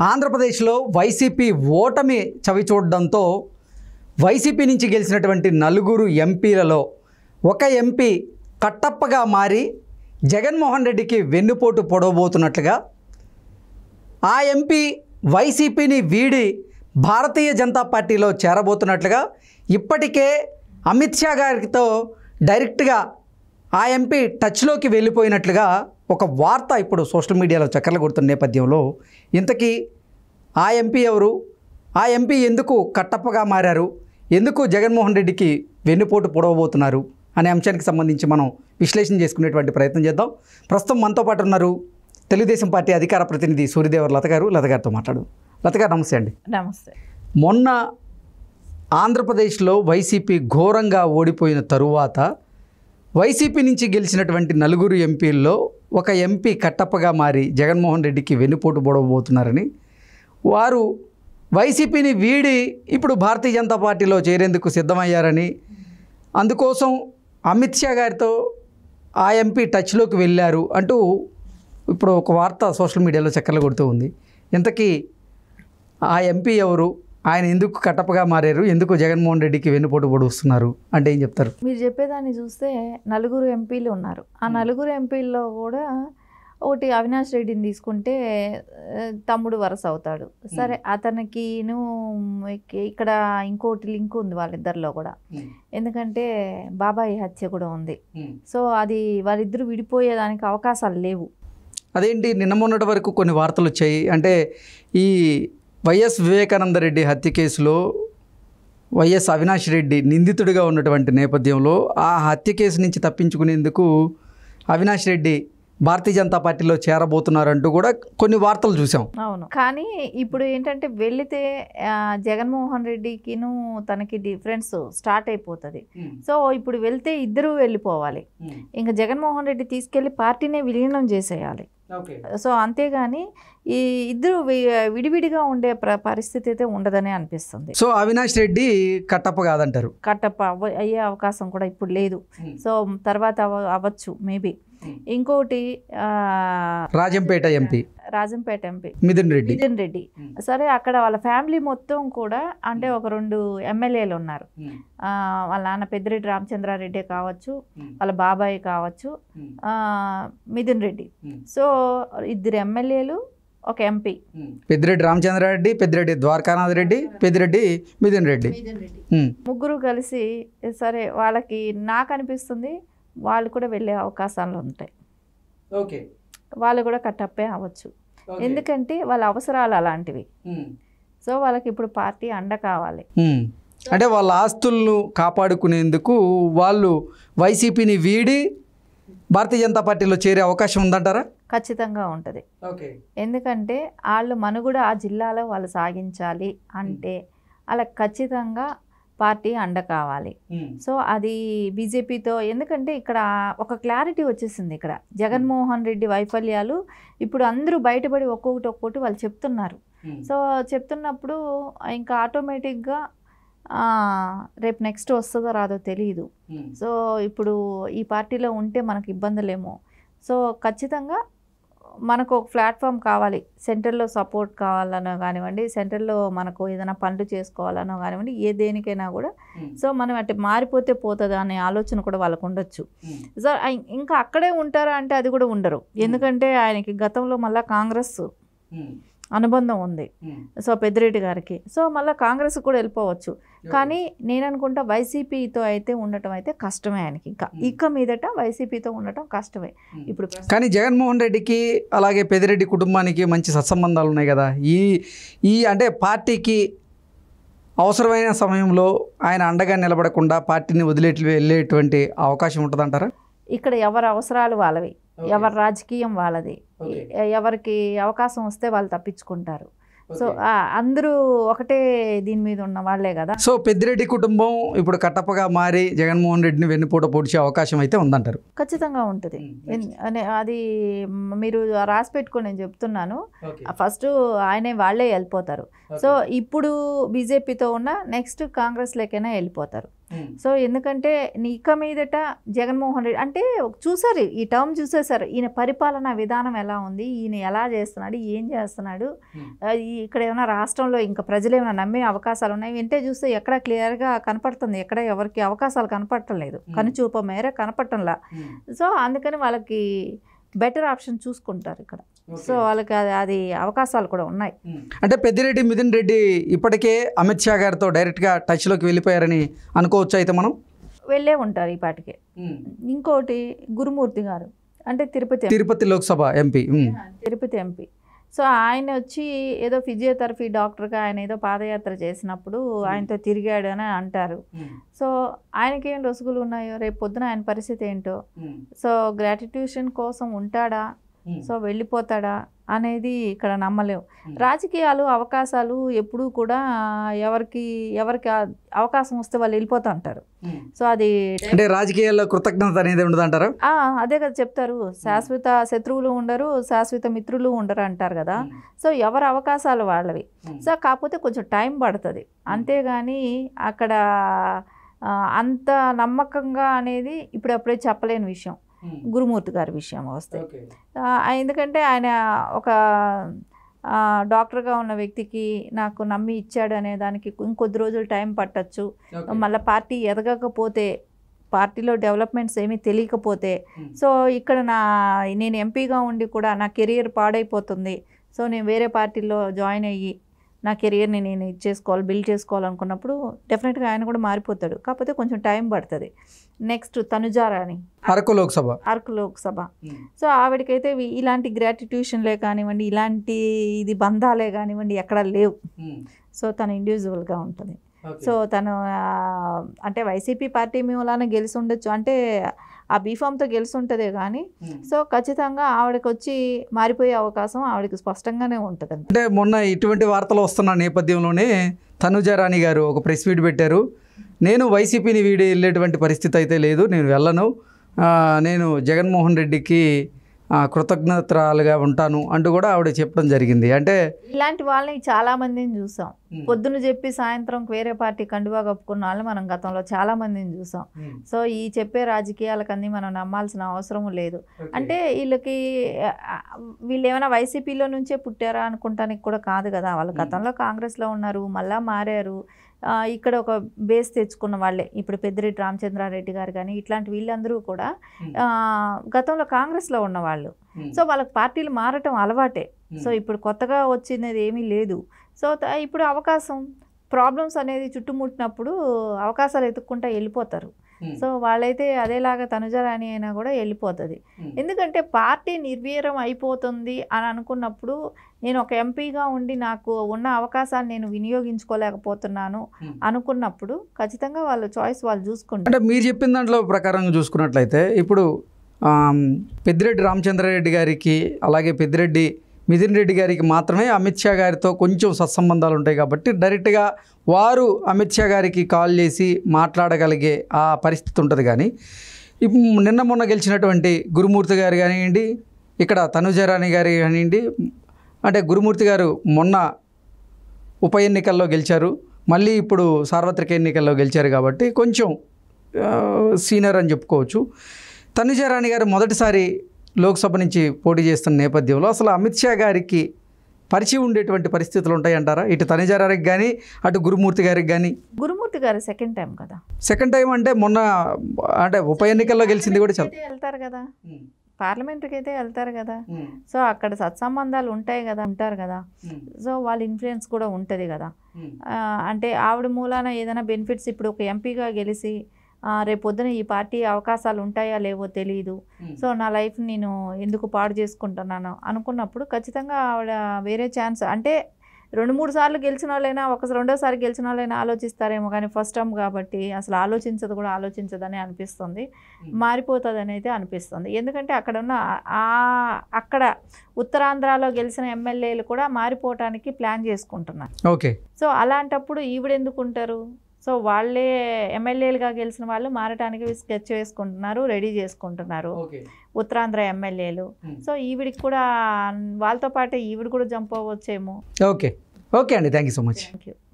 ఆంధ్రప్రదేశ్లో వైసీపీ ఓటమి చవిచూడడంతో వైసీపీ నుంచి గెలిచినటువంటి నలుగురు ఎంపీలలో ఒక ఎంపీ కట్టప్పగా మారి జగన్మోహన్ రెడ్డికి వెన్నుపోటు పొడవబోతున్నట్లుగా, ఆ ఎంపీ వైసీపీని వీడి భారతీయ జనతా పార్టీలో చేరబోతున్నట్లుగా ఇప్పటికే అమిత్ షా గారితో డైరెక్ట్గా ఆ ఎంపీ టచ్లోకి వెళ్ళిపోయినట్లుగా ఒక వార్త ఇప్పుడు సోషల్ మీడియాలో చక్కర్లు కొడుతున్న నేపథ్యంలో, ఇంతకీ ఆ ఎంపీ ఎవరు, ఆ ఎంపీ ఎందుకు కట్టప్పగా మారారు, ఎందుకు జగన్మోహన్ రెడ్డికి వెన్నుపోటు పొడవబోతున్నారు అనే అంశానికి సంబంధించి మనం విశ్లేషణ చేసుకునేటువంటి ప్రయత్నం చేద్దాం. ప్రస్తుతం మనతో పాటు ఉన్నారు తెలుగుదేశం పార్టీ అధికార ప్రతినిధి సూర్యదేవర్ లత గారు. లత గారితో మాట్లాడు. లత గారు నమస్తే అండి. నమస్తే. మొన్న ఆంధ్రప్రదేశ్లో వైసీపీ ఘోరంగా ఓడిపోయిన తరువాత వైసీపీ నుంచి గెలిచినటువంటి నలుగురు ఎంపీల్లో ఒక ఎంపీ కట్టప్పగా మారి జగన్మోహన్ రెడ్డికి వెన్నుపోటు పొడవబోతున్నారని, వారు వైసీపీని వీడి ఇప్పుడు భారతీయ జనతా పార్టీలో చేరేందుకు సిద్ధమయ్యారని, అందుకోసం అమిత్ షా గారితో ఆ ఎంపీ టచ్లోకి వెళ్ళారు అంటూ ఇప్పుడు ఒక వార్త సోషల్ మీడియాలో చక్కర్లు కొడుతూ ఉంది. ఇంతకీ ఆ ఎంపీ ఎవరు, ఆయన ఎందుకు కట్టప్పగా మారారు, ఎందుకు జగన్మోహన్ రెడ్డికి వెన్నుపోటు పొడుస్తున్నారు అంటే ఏం చెప్తారు? మీరు చెప్పేదాన్ని చూస్తే నలుగురు ఎంపీలు ఉన్నారు. ఆ నలుగురు ఎంపీల్లో కూడా ఒకటి అవినాష్ రెడ్డిని తీసుకుంటే తమ్ముడు వరుస అవుతాడు. సరే, అతనికిను ఇక్కడ ఇంకోటి లింక్ ఉంది వాళ్ళిద్దరిలో కూడా, ఎందుకంటే బాబాయ్ హత్య కూడా ఉంది. సో అది వాళ్ళిద్దరూ విడిపోయేదానికి అవకాశాలు లేవు. అదేంటి, నిన్న మొన్నటి వరకు కొన్ని వార్తలు వచ్చాయి. అంటే ఈ వైఎస్ వివేకానంద రెడ్డి హత్య కేసులో వైఎస్ అవినాష్ రెడ్డి నిందితుడిగా ఉన్నటువంటి నేపథ్యంలో ఆ హత్య కేసు నుంచి తప్పించుకునేందుకు అవినాష్ రెడ్డి భారతీయ జనతా పార్టీలో చేరబోతున్నారంటూ కూడా కొన్ని వార్తలు చూసాం. అవును, కానీ ఇప్పుడు ఏంటంటే వెళితే జగన్మోహన్ రెడ్డికిను తనకి డిఫరెన్స్ స్టార్ట్ అయిపోతుంది. సో ఇప్పుడు వెళ్తే ఇద్దరు వెళ్ళిపోవాలి. ఇంకా జగన్మోహన్ రెడ్డి తీసుకెళ్లి పార్టీనే విలీనం చేసేయాలి. సో అంతేగాని ఈ ఇద్దరు విడివిడిగా ఉండే పరిస్థితి అయితే ఉండదని అనిపిస్తుంది. సో అవినాష్ రెడ్డి కట్టప్ప కాదంటారు? కట్టప్ప అయ్యే అవకాశం కూడా ఇప్పుడు లేదు. సో తర్వాత అవ్వచ్చు మేబీ. ఇంకోటి రాజంపేట ఎంపీ మిథున్ రెడ్డి. సరే, అక్కడ వాళ్ళ ఫ్యామిలీ మొత్తం కూడా అంటే ఒక 2 ఎమ్మెల్యేలు ఉన్నారు. వాళ్ళ నాన్న పెద్దిరెడ్డి రామచంద్రారెడ్డి కావచ్చు, వాళ్ళ బాబాయ్ కావచ్చు, మిథున్ రెడ్డి. సో 2 ఎమ్మెల్యేలు, ఒక ఎంపీ. పెద్దిరెడ్డి రామచంద్రారెడ్డి, పెద్దిరెడ్డి ద్వారకానాథ్ రెడ్డి, పెద్దిరెడ్డి మిథున్ రెడ్డి, ముగ్గురు కలిసి సరే వాళ్ళకి నాకు అనిపిస్తుంది వాళ్ళు కూడా వెళ్ళే అవకాశాలు ఉంటాయి. వాళ్ళు కూడా కట్టప్పే అవ్వచ్చు, ఎందుకంటే వాళ్ళ అవసరాలు అలాంటివి. సో వాళ్ళకి ఇప్పుడు పార్టీ అండ కావాలి. అంటే వాళ్ళ ఆస్తులను కాపాడుకునేందుకు వాళ్ళు వైసీపీని వీడి భారతీయ జనతా పార్టీలో చేరే అవకాశం ఉందంటారా? ఖచ్చితంగా ఉంటుంది. ఎందుకంటే వాళ్ళు మనుగడ ఆ జిల్లాలో వాళ్ళు సాగించాలి అంటే అలా ఖచ్చితంగా పార్టీ అండ కావాలి. సో అది బీజేపీతో, ఎందుకంటే ఇక్కడ ఒక క్లారిటీ వచ్చేసింది. ఇక్కడ జగన్మోహన్ రెడ్డి వైఫల్యాలు ఇప్పుడు అందరూ బయటపడి ఒక్కొక్కటి వాళ్ళు చెప్తున్నారు. సో చెప్తున్నప్పుడు ఇంకా ఆటోమేటిక్గా రేపు నెక్స్ట్ వస్తుందో రాదో తెలియదు. సో ఇప్పుడు ఈ పార్టీలో ఉంటే మనకు ఇబ్బందులేమో. సో ఖచ్చితంగా మనకు ఒక ప్లాట్ఫామ్ కావాలి. సెంటర్లో సపోర్ట్ కావాలనో కానివ్వండి, సెంటర్లో మనకు ఏదైనా పనులు చేసుకోవాలనో కానివ్వండి, ఏ దేనికైనా కూడా. సో మనం అటు మారిపోతే పోతుంది అనే ఆలోచన కూడా వాళ్ళకు ఉండొచ్చు. సో ఇంకా అక్కడే ఉంటారా అంటే అది కూడా ఉండరు. ఎందుకంటే ఆయనకి గతంలో మళ్ళీ కాంగ్రెస్ అనుబంధం ఉంది. సో పెద్దిరెడ్డి గారికి. సో మళ్ళీ కాంగ్రెస్ కూడా వెళ్ళిపోవచ్చు. కానీ నేను అనుకుంటా వైసీపీతో అయితే ఉండటం అయితే కష్టమే ఆయనకి. ఇక మీదట వైసీపీతో ఉండటం కష్టమే ఇప్పుడు. కానీ జగన్మోహన్ రెడ్డికి అలాగే పెద్దిరెడ్డి కుటుంబానికి మంచి సత్సంబంధాలు ఉన్నాయి కదా. ఈ అంటే పార్టీకి అవసరమైన సమయంలో ఆయన అండగా నిలబడకుండా పార్టీని వెళ్ళేటువంటి అవకాశం ఉంటుందంటారా? ఇక్కడ ఎవరి అవసరాలు వాళ్ళవి, ఎవరి రాజకీయం వాళ్ళది. ఎవరికి అవకాశం వస్తే వాళ్ళు తప్పించుకుంటారు. సో అందరూ ఒకటే దీని మీద ఉన్న వాళ్ళే కదా. సో పెద్దిరెడ్డి కుటుంబం ఇప్పుడు కట్టప్పగా మారి జగన్మోహన్ రెడ్డిని వెన్నుపోట పొడిచే అవకాశం అయితే ఉందంటారు? ఖచ్చితంగా ఉంటుంది. అది మీరు రాసి పెట్టుకొని నేను చెప్తున్నాను. ఫస్ట్ వాళ్ళే వెళ్ళిపోతారు. సో ఇప్పుడు బీజేపీతో ఉన్న నెక్స్ట్ కాంగ్రెస్ లేకైనా వెళ్ళిపోతారు. సో ఎందుకంటే ఇక మీదట జగన్మోహన్ రెడ్డి అంటే చూసారు, ఈ టర్మ్ చూసేసారు, ఈయన పరిపాలనా విధానం ఎలా ఉంది, ఈయన ఎలా చేస్తున్నాడు, ఏం చేస్తున్నాడు, ఇక్కడ ఏమైనా రాష్ట్రంలో ఇంకా ప్రజలు ఏమైనా నమ్మే అవకాశాలు ఉన్నాయి. వింటే చూస్తే ఎక్కడ క్లియర్గా కనపడుతుంది, ఎక్కడ ఎవరికి అవకాశాలు కనపడటం లేదు, కనుచూప మేర కనపడటంలా. సో అందుకని వాళ్ళకి బెటర్ ఆప్షన్ చూసుకుంటారు ఇక్కడ. సో వాళ్ళకి అది అవకాశాలు కూడా ఉన్నాయి. అంటే పెద్దిరెడ్డి మిథున్ రెడ్డి ఇప్పటికే అమిత్ షా గారితో డైరెక్ట్గా టచ్లోకి వెళ్ళిపోయారని అనుకోవచ్చు అయితే మనం. వెళ్ళే ఉంటారు ఈ పాటికే. ఇంకోటి గురుమూర్తి గారు అంటే Tirupati Lok Sabha MP, Tirupati MP. So ఆయన వచ్చి ఏదో ఫిజియోథెరపీ డాక్టర్గా ఆయన ఏదో పాదయాత్ర చేసినప్పుడు ఆయనతో తిరిగాడు అని అంటారు. సో ఆయనకేం లొసుగులు ఉన్నాయో, రేపు పొద్దున ఆయన పరిస్థితి ఏంటో, సో గ్రాటిట్యూషన్ కోసం ఉంటాడా, సో వెళ్ళిపోతాడా అనేది ఇక్కడ నమ్మలేము. రాజకీయాలు అవకాశాలు ఎప్పుడూ కూడా ఎవరికి అవకాశం వస్తే వాళ్ళు వెళ్ళిపోతూ ఉంటారు. సో అది అంటే రాజకీయాల్లో కృతజ్ఞత అనేది ఉండదు అంటారు. అదే కదా చెప్తారు, శాశ్వత శత్రువులు ఉండరు, శాశ్వత మిత్రులు ఉండరు అంటారు కదా. సో ఎవరి అవకాశాలు వాళ్ళవి. సో కాకపోతే కొంచెం టైం పడుతుంది అంతేగాని అక్కడ అంత నమ్మకంగా అనేది ఇప్పుడప్పుడే చెప్పలేని విషయం గురుమూర్తి గారి విషయం వస్తే. ఎందుకంటే ఆయన ఒక డాక్టర్గా ఉన్న వ్యక్తికి నాకు నమ్మి ఇచ్చాడు అనే దానికి ఇంకొద్ది రోజులు టైం పట్టచ్చు. మళ్ళీ పార్టీ ఎదగకపోతే, పార్టీలో డెవలప్మెంట్స్ ఏమీ తెలియకపోతే, సో ఇక్కడ నేను ఎంపీగా ఉండి కూడా నా కెరియర్ పాడైపోతుంది, సో నేను వేరే పార్టీలో జాయిన్ అయ్యి నా కెరియర్ని నేను బిల్డ్ చేసుకోవాలనుకున్నప్పుడు డెఫినెట్గా ఆయన కూడా మారిపోతాడు. కాకపోతే కొంచెం టైం పడుతుంది. నెక్స్ట్ తనుజారాణి, అరకు లోక్సభ. సో ఆవిడకైతే ఇలాంటి గ్రాటిట్యూషన్లే కానివ్వండి, ఇలాంటి బంధాలే కానివ్వండి ఎక్కడా లేవు. సో తను ఇండివిజువల్గా ఉంటుంది. సో తను అంటే వైసీపీ పార్టీ మూలాన గెలిచి ఉండొచ్చు, అంటే ఆ బీఫామ్తో గెలిచి ఉంటుందే కానీ సో ఖచ్చితంగా ఆవిడకి వచ్చి మారిపోయే అవకాశం ఆవిడకి స్పష్టంగానే ఉంటుంది. అంటే మొన్న ఇటువంటి వార్తలు వస్తున్న నేపథ్యంలోనే తనుజారాణి గారు ఒక ప్రెస్ మీట్ పెట్టారు. నేను వైసీపీని వీడి వెళ్ళేటువంటి పరిస్థితి అయితే లేదు, నేను వెళ్ళను, నేను జగన్మోహన్ రెడ్డికి కృతజ్ఞతరాలుగా ఉంటాను అంటూ కూడా ఆవిడ చెప్పడం జరిగింది. అంటే ఇలాంటి వాళ్ళని చాలా మందిని చూసాం. పొద్దున చెప్పి సాయంత్రం వేరే పార్టీ కండువా కప్పుకున్న వాళ్ళని మనం గతంలో చాలా మందిని చూసాం. సో ఈ చెప్పే రాజకీయాలకన్నీ మనం నమ్మాల్సిన అవసరం లేదు. అంటే వీళ్ళు ఏమైనా వైసీపీలో నుంచే పుట్టారా అనుకుంటానికి కూడా కాదు కదా. వాళ్ళు గతంలో కాంగ్రెస్లో ఉన్నారు, మళ్ళా మారారు, ఇక్కడ ఒక బేస్ తెచ్చుకున్న వాళ్ళే. ఇప్పుడు పెద్దిరెడ్డి రామచంద్రారెడ్డి గారు కానీ ఇట్లాంటి వీళ్ళందరూ కూడా గతంలో కాంగ్రెస్లో ఉన్నవాళ్ళు. సో వాళ్ళకి పార్టీలు మారటం అలవాటే. సో ఇప్పుడు కొత్తగా వచ్చినది ఏమీ లేదు. సో ఇప్పుడు అవకాశం ప్రాబ్లమ్స్ అనేది చుట్టుముట్టినప్పుడు అవకాశాలు ఎత్తుక్కుంటా వెళ్ళిపోతారు. సో వాళ్ళైతే అదేలాగా తనుజారాణి అయినా కూడా వెళ్ళిపోతుంది. ఎందుకంటే పార్టీ నిర్వీర్యం అయిపోతుంది అని అనుకున్నప్పుడు, నేను ఒక ఎంపీగా ఉండి నాకు ఉన్న అవకాశాన్ని నేను వినియోగించుకోలేకపోతున్నాను అనుకున్నప్పుడు ఖచ్చితంగా వాళ్ళ చాయిస్ వాళ్ళు చూసుకుంటారు. అంటే మీరు చెప్పిన దాంట్లో ప్రకారంగా చూసుకున్నట్లయితే ఇప్పుడు పెద్దిరెడ్డి రామచంద్రారెడ్డి గారికి అలాగే పెద్దిరెడ్డి మిథున్ రెడ్డి గారికి మాత్రమే అమిత్ షా గారితో కొంచెం సత్సంబంధాలు ఉంటాయి కాబట్టి డైరెక్ట్గా వారు అమిత్ షా గారికి కాల్ చేసి మాట్లాడగలిగే ఆ పరిస్థితి ఉంటుంది. కానీ నిన్న మొన్న గెలిచినటువంటి గురుమూర్తి గారు కానివ్వండి, ఇక్కడ తనుజారాణి గారు కానివ్వండి, అంటే గురుమూర్తి గారు మొన్న ఉప ఎన్నికల్లో గెలిచారు, మళ్ళీ ఇప్పుడు సార్వత్రిక ఎన్నికల్లో గెలిచారు కాబట్టి కొంచెం సీనియర్ అని చెప్పుకోవచ్చు. తనుజారాణి గారు మొదటిసారి లోక్సభ నుంచి పోటీ చేస్తున్న నేపథ్యంలో అసలు అమిత్ షా గారికి పరిచయం ఉండేటువంటి పరిస్థితులు ఉంటాయంటారా? ఇటు తనుజారానికి కానీ అటు గురుమూర్తి గారికి కానీ. గురుమూర్తి గారు సెకండ్ టైం కదా. సెకండ్ టైం అంటే మొన్న అంటే ఉప ఎన్నికల్లో గెలిచింది కూడా చాలా వెళ్తారు కదా, పార్లమెంట్కి అయితే వెళ్తారు కదా. సో అక్కడ సత్సంబంధాలు ఉంటారు కదా. సో వాళ్ళ ఇన్ఫ్లుయెన్స్ కూడా ఉంటుంది కదా. అంటే ఆవిడ మూలాన ఏదైనా బెనిఫిట్స్, ఇప్పుడు ఒక ఎంపీగా గెలిచి రేపు పొద్దున ఈ పార్టీ అవకాశాలు ఉంటాయా లేవో తెలియదు, సో నా లైఫ్ నేను ఎందుకు పాడు చేసుకుంటున్నాను అనుకున్నప్పుడు ఖచ్చితంగా ఆవిడ వేరే ఛాన్స్, అంటే 2-3 సార్లు గెలిచిన వాళ్ళైనా రెండోసారి గెలిచిన వాళ్ళైనా ఆలోచిస్తారేమో, కానీ ఫస్ట్ టైం కాబట్టి అసలు ఆలోచించదని అనిపిస్తుంది, మారిపోతుంది అయితే అనిపిస్తుంది. ఎందుకంటే అక్కడ ఉత్తరాంధ్రలో గెలిచిన ఎమ్మెల్యేలు కూడా మారిపోవటానికి ప్లాన్ చేసుకుంటున్నారు. ఓకే. సో అలాంటప్పుడు ఈవిడెందుకు ఉంటారు? సో వాళ్ళే ఎమ్మెల్యేలుగా గెలిచిన వాళ్ళు మారటానికి స్కెచ్ వేసుకుంటున్నారు, రెడీ చేసుకుంటున్నారు ఉత్తరాంధ్ర ఎమ్మెల్యేలు. సో ఈవిడికి కూడా వాళ్ళతో పాటు ఈవిడ కూడా జంప్ అవ్వచ్చేమో. ఓకే అండి, thank you so much. Thank you.